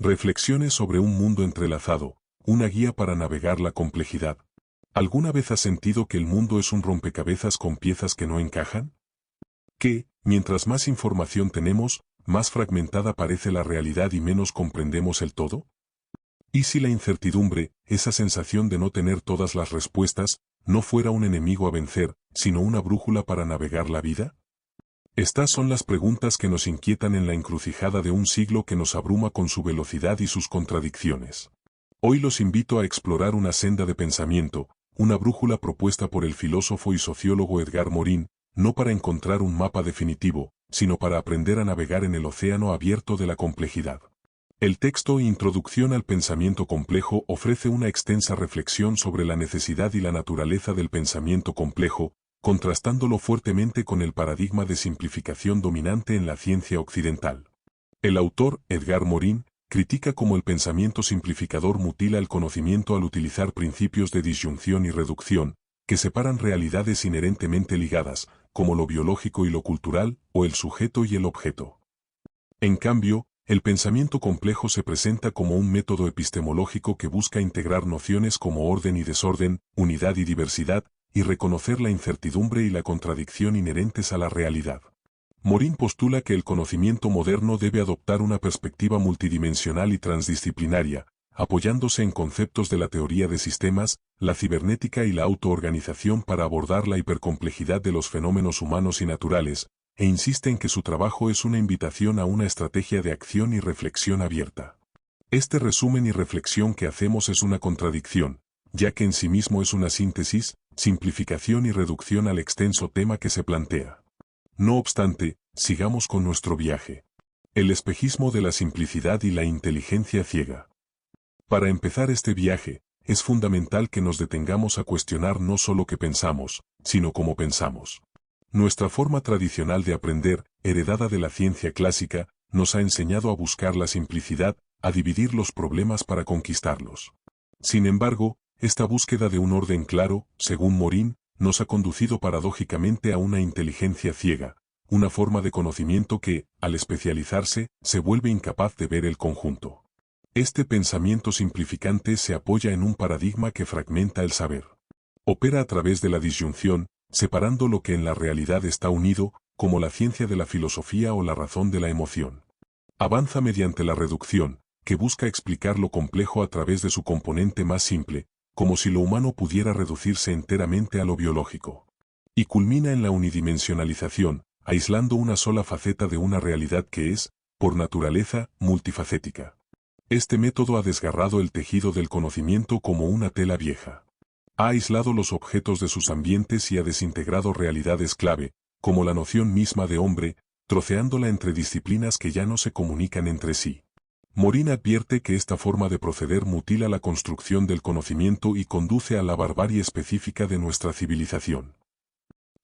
Reflexiones sobre un mundo entrelazado, una guía para navegar la complejidad. ¿Alguna vez has sentido que el mundo es un rompecabezas con piezas que no encajan? Que, mientras más información tenemos, más fragmentada parece la realidad y menos comprendemos el todo? ¿Y si la incertidumbre, esa sensación de no tener todas las respuestas, no fuera un enemigo a vencer, sino una brújula para navegar la vida? Estas son las preguntas que nos inquietan en la encrucijada de un siglo que nos abruma con su velocidad y sus contradicciones. Hoy los invito a explorar una senda de pensamiento, una brújula propuesta por el filósofo y sociólogo Edgar Morin, no para encontrar un mapa definitivo, sino para aprender a navegar en el océano abierto de la complejidad. El texto Introducción al pensamiento complejo ofrece una extensa reflexión sobre la necesidad y la naturaleza del pensamiento complejo, contrastándolo fuertemente con el paradigma de simplificación dominante en la ciencia occidental. El autor, Edgar Morin, critica cómo el pensamiento simplificador mutila el conocimiento al utilizar principios de disyunción y reducción, que separan realidades inherentemente ligadas, como lo biológico y lo cultural, o el sujeto y el objeto. En cambio, el pensamiento complejo se presenta como un método epistemológico que busca integrar nociones como orden y desorden, unidad y diversidad, y reconocer la incertidumbre y la contradicción inherentes a la realidad. Morin postula que el conocimiento moderno debe adoptar una perspectiva multidimensional y transdisciplinaria, apoyándose en conceptos de la teoría de sistemas, la cibernética y la autoorganización para abordar la hipercomplejidad de los fenómenos humanos y naturales, e insiste en que su trabajo es una invitación a una estrategia de acción y reflexión abierta. Este resumen y reflexión que hacemos es una contradicción, ya que en sí mismo es una síntesis, simplificación y reducción al extenso tema que se plantea. No obstante, sigamos con nuestro viaje. El espejismo de la simplicidad y la inteligencia ciega. Para empezar este viaje, es fundamental que nos detengamos a cuestionar no solo qué pensamos, sino cómo pensamos. Nuestra forma tradicional de aprender, heredada de la ciencia clásica, nos ha enseñado a buscar la simplicidad, a dividir los problemas para conquistarlos. Sin embargo, esta búsqueda de un orden claro, según Morin, nos ha conducido paradójicamente a una inteligencia ciega, una forma de conocimiento que, al especializarse, se vuelve incapaz de ver el conjunto. Este pensamiento simplificante se apoya en un paradigma que fragmenta el saber. Opera a través de la disyunción, separando lo que en la realidad está unido, como la ciencia de la filosofía o la razón de la emoción. Avanza mediante la reducción, que busca explicar lo complejo a través de su componente más simple, como si lo humano pudiera reducirse enteramente a lo biológico. Y culmina en la unidimensionalización, aislando una sola faceta de una realidad que es, por naturaleza, multifacética. Este método ha desgarrado el tejido del conocimiento como una tela vieja. Ha aislado los objetos de sus ambientes y ha desintegrado realidades clave, como la noción misma de hombre, troceándola entre disciplinas que ya no se comunican entre sí. Morin advierte que esta forma de proceder mutila la construcción del conocimiento y conduce a la barbarie específica de nuestra civilización.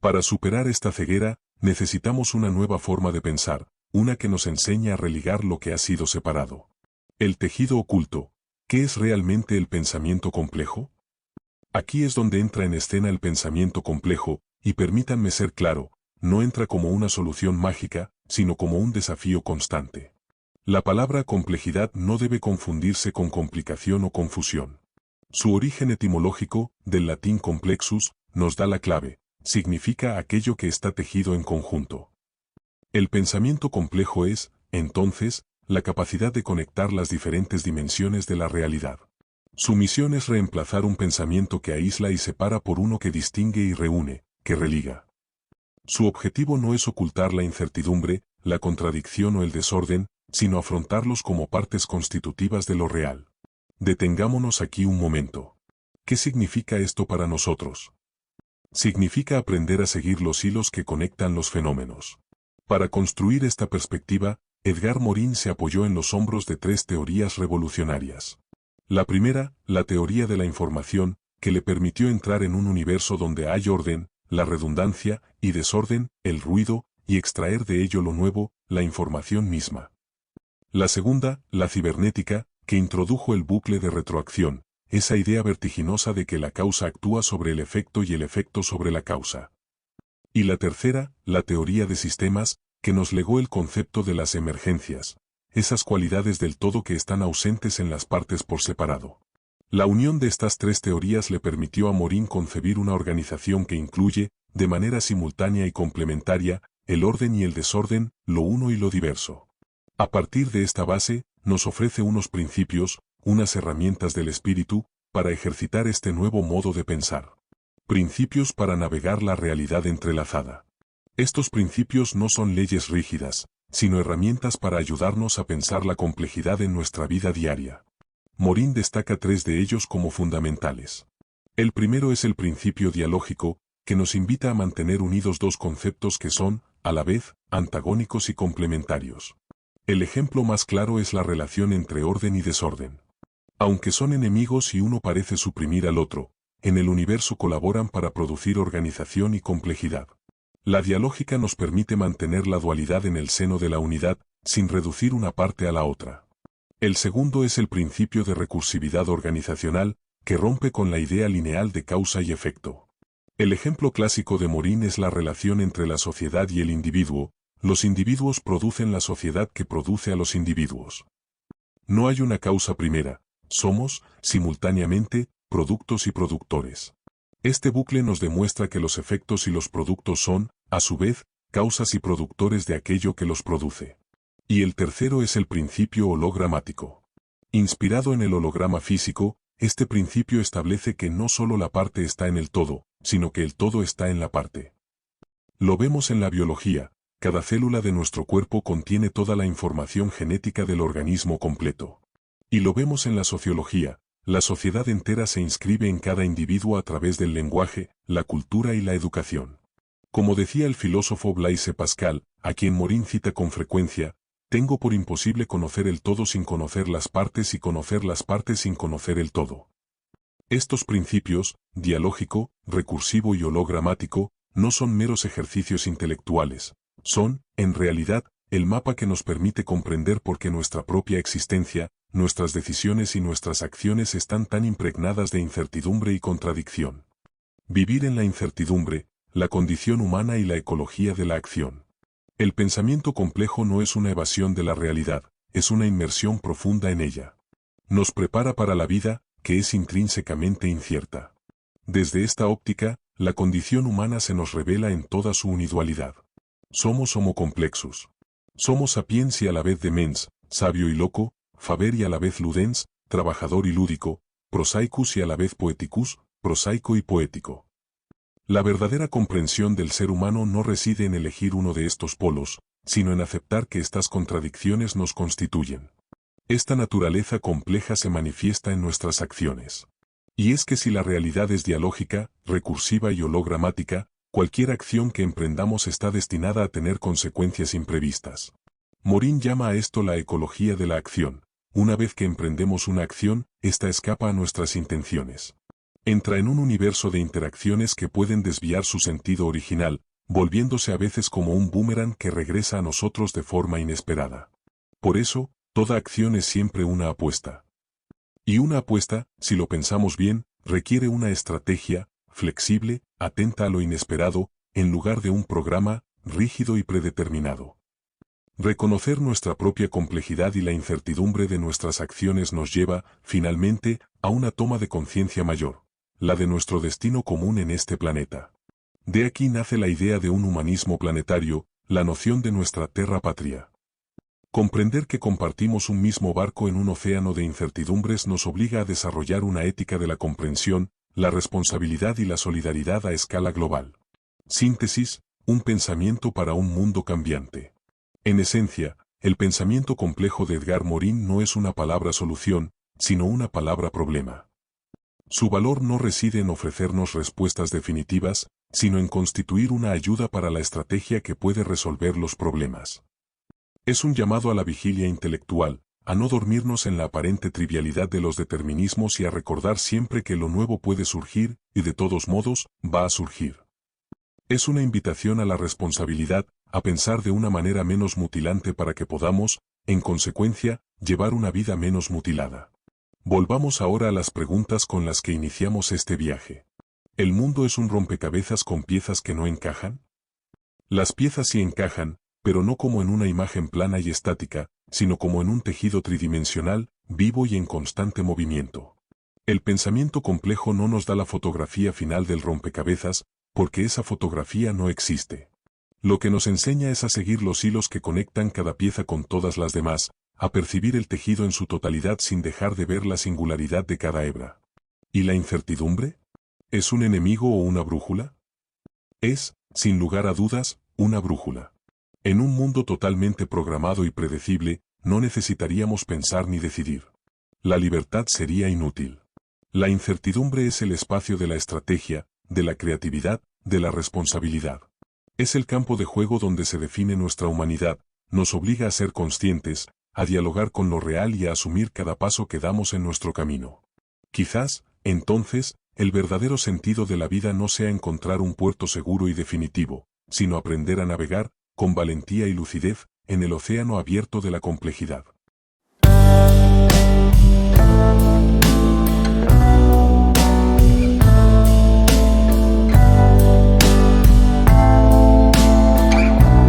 Para superar esta ceguera, necesitamos una nueva forma de pensar, una que nos enseñe a religar lo que ha sido separado. El tejido oculto. ¿Qué es realmente el pensamiento complejo? Aquí es donde entra en escena el pensamiento complejo, y permítanme ser claro, no entra como una solución mágica, sino como un desafío constante. La palabra complejidad no debe confundirse con complicación o confusión. Su origen etimológico, del latín complexus, nos da la clave, significa aquello que está tejido en conjunto. El pensamiento complejo es, entonces, la capacidad de conectar las diferentes dimensiones de la realidad. Su misión es reemplazar un pensamiento que aísla y separa por uno que distingue y reúne, que religa. Su objetivo no es ocultar la incertidumbre, la contradicción o el desorden, sino afrontarlos como partes constitutivas de lo real. Detengámonos aquí un momento. ¿Qué significa esto para nosotros? Significa aprender a seguir los hilos que conectan los fenómenos. Para construir esta perspectiva, Edgar Morin se apoyó en los hombros de tres teorías revolucionarias. La primera, la teoría de la información, que le permitió entrar en un universo donde hay orden, la redundancia, y desorden, el ruido, y extraer de ello lo nuevo, la información misma. La segunda, la cibernética, que introdujo el bucle de retroacción, esa idea vertiginosa de que la causa actúa sobre el efecto y el efecto sobre la causa. Y la tercera, la teoría de sistemas, que nos legó el concepto de las emergencias, esas cualidades del todo que están ausentes en las partes por separado. La unión de estas tres teorías le permitió a Morin concebir una organización que incluye, de manera simultánea y complementaria, el orden y el desorden, lo uno y lo diverso. A partir de esta base, nos ofrece unos principios, unas herramientas del espíritu, para ejercitar este nuevo modo de pensar. Principios para navegar la realidad entrelazada. Estos principios no son leyes rígidas, sino herramientas para ayudarnos a pensar la complejidad en nuestra vida diaria. Morin destaca tres de ellos como fundamentales. El primero es el principio dialógico, que nos invita a mantener unidos dos conceptos que son, a la vez, antagónicos y complementarios. El ejemplo más claro es la relación entre orden y desorden. Aunque son enemigos y uno parece suprimir al otro, en el universo colaboran para producir organización y complejidad. La dialógica nos permite mantener la dualidad en el seno de la unidad, sin reducir una parte a la otra. El segundo es el principio de recursividad organizacional, que rompe con la idea lineal de causa y efecto. El ejemplo clásico de Morin es la relación entre la sociedad y el individuo. Los individuos producen la sociedad que produce a los individuos. No hay una causa primera, somos, simultáneamente, productos y productores. Este bucle nos demuestra que los efectos y los productos son, a su vez, causas y productores de aquello que los produce. Y el tercero es el principio hologramático. Inspirado en el holograma físico, este principio establece que no solo la parte está en el todo, sino que el todo está en la parte. Lo vemos en la biología, cada célula de nuestro cuerpo contiene toda la información genética del organismo completo. Y lo vemos en la sociología, la sociedad entera se inscribe en cada individuo a través del lenguaje, la cultura y la educación. Como decía el filósofo Blaise Pascal, a quien Morin cita con frecuencia, tengo por imposible conocer el todo sin conocer las partes y conocer las partes sin conocer el todo. Estos principios, dialógico, recursivo y hologramático, no son meros ejercicios intelectuales, son, en realidad, el mapa que nos permite comprender por qué nuestra propia existencia, nuestras decisiones y nuestras acciones están tan impregnadas de incertidumbre y contradicción. Vivir en la incertidumbre, la condición humana y la ecología de la acción. El pensamiento complejo no es una evasión de la realidad, es una inmersión profunda en ella. Nos prepara para la vida, que es intrínsecamente incierta. Desde esta óptica, la condición humana se nos revela en toda su individualidad. Somos homo complexus. Somos sapiens y a la vez demens, sabio y loco, faber y a la vez ludens, trabajador y lúdico, prosaicus y a la vez poeticus, prosaico y poético. La verdadera comprensión del ser humano no reside en elegir uno de estos polos, sino en aceptar que estas contradicciones nos constituyen. Esta naturaleza compleja se manifiesta en nuestras acciones. Y es que si la realidad es dialógica, recursiva y hologramática, cualquier acción que emprendamos está destinada a tener consecuencias imprevistas. Morin llama a esto la ecología de la acción. Una vez que emprendemos una acción, esta escapa a nuestras intenciones. Entra en un universo de interacciones que pueden desviar su sentido original, volviéndose a veces como un boomerang que regresa a nosotros de forma inesperada. Por eso, toda acción es siempre una apuesta. Y una apuesta, si lo pensamos bien, requiere una estrategia, flexible, atenta a lo inesperado, en lugar de un programa, rígido y predeterminado. Reconocer nuestra propia complejidad y la incertidumbre de nuestras acciones nos lleva, finalmente, a una toma de conciencia mayor, la de nuestro destino común en este planeta. De aquí nace la idea de un humanismo planetario, la noción de nuestra terra patria. Comprender que compartimos un mismo barco en un océano de incertidumbres nos obliga a desarrollar una ética de la comprensión, la responsabilidad y la solidaridad a escala global. Síntesis, un pensamiento para un mundo cambiante. En esencia, el pensamiento complejo de Edgar Morin no es una palabra solución, sino una palabra problema. Su valor no reside en ofrecernos respuestas definitivas, sino en constituir una ayuda para la estrategia que puede resolver los problemas. Es un llamado a la vigilia intelectual, a no dormirnos en la aparente trivialidad de los determinismos y a recordar siempre que lo nuevo puede surgir, y de todos modos, va a surgir. Es una invitación a la responsabilidad, a pensar de una manera menos mutilante para que podamos, en consecuencia, llevar una vida menos mutilada. Volvamos ahora a las preguntas con las que iniciamos este viaje. ¿El mundo es un rompecabezas con piezas que no encajan? Las piezas sí encajan, pero no como en una imagen plana y estática, sino como en un tejido tridimensional, vivo y en constante movimiento. El pensamiento complejo no nos da la fotografía final del rompecabezas, porque esa fotografía no existe. Lo que nos enseña es a seguir los hilos que conectan cada pieza con todas las demás, a percibir el tejido en su totalidad sin dejar de ver la singularidad de cada hebra. ¿Y la incertidumbre? ¿Es un enemigo o una brújula? Es, sin lugar a dudas, una brújula. En un mundo totalmente programado y predecible, no necesitaríamos pensar ni decidir. La libertad sería inútil. La incertidumbre es el espacio de la estrategia, de la creatividad, de la responsabilidad. Es el campo de juego donde se define nuestra humanidad, nos obliga a ser conscientes, a dialogar con lo real y a asumir cada paso que damos en nuestro camino. Quizás, entonces, el verdadero sentido de la vida no sea encontrar un puerto seguro y definitivo, sino aprender a navegar, con valentía y lucidez, en el océano abierto de la complejidad.